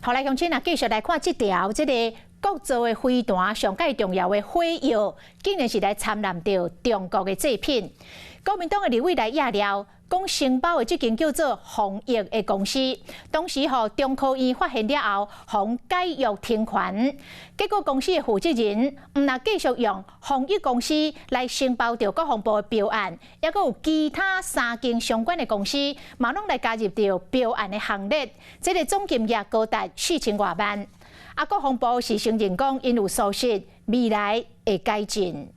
后来乡亲啊，继续来看这条，这个国造的飞弹上界重要的火药，竟然是来掺染到中国的制品。国民党的立委来压料，讲承包的这间叫做弘益的公司，当时中科院发现了后，互解约停权。结果公司的负责人唔那继续用弘益公司来承包着国防部的标案，也佫有其他3间相关的公司，嘛拢来加入到标案的行列。这个总金额高达4000多万。国防部是承认讲，因有疏失，未来会改进。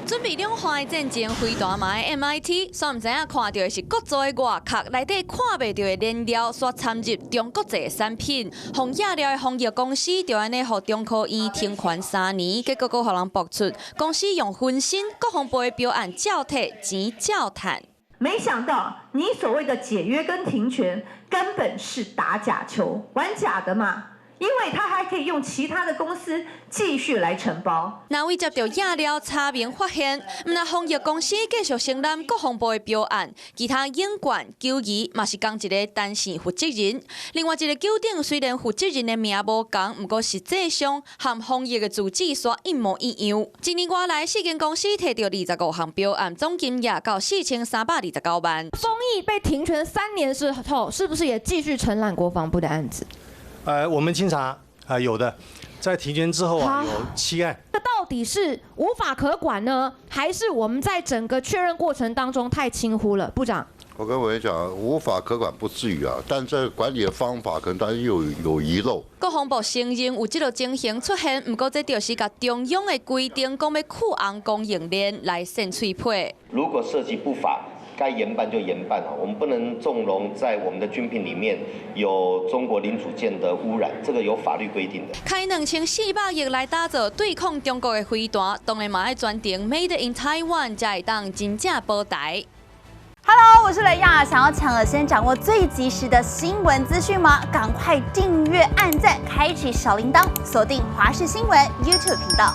准备两化的战争飞弹嘛的 MIT， 所唔知影看到的是国造的外壳内底看袂到的燃料所掺入中国制的产品，红亚料的弘益公司就安尼互中科院停权3年，结果佫互人爆出公司用分身国防部的标案照摕钱照赚。没想到你所谓的解约跟停权，根本是打假球，玩假的嘛！因为他还可以用其他的公司继续来承包。那为接到亚料查明发现，那弘益公司继续承担国防部的标案，其他演管、纠仪嘛是共一个单线负责人。另外一个纠定虽然负责人的名无共，不过实际上和弘益的主旨煞一模一样。一年多来，4间公司摕到25项标案，总金额到4329万。丰益被停权3年之后，是不是也继续承揽国防部的案子？我们清查有的，在停权之后有7案。那到底是无法可管呢，还是我们在整个确认过程当中太轻忽了？部长，我跟委员讲，无法可管不至于啊，但这管理的方法可能当然有遗漏。国防部承认有这个情形出现，不过这就是甲中央的规定，讲要库红供应链来扇脆皮。如果涉及不法，该严办就严办，我们不能纵容在我们的军品里面有中国零组件的污染，这个有法律规定的。开2400亿来打造对抗中国的飞弹，当然嘛要专定 Made in Taiwan 才会当真正保台。Hello， 我是雷亚，想要抢先掌握最及时的新闻资讯吗？赶快订阅、按赞、开启小铃铛，锁定华视新闻 YouTube 频道。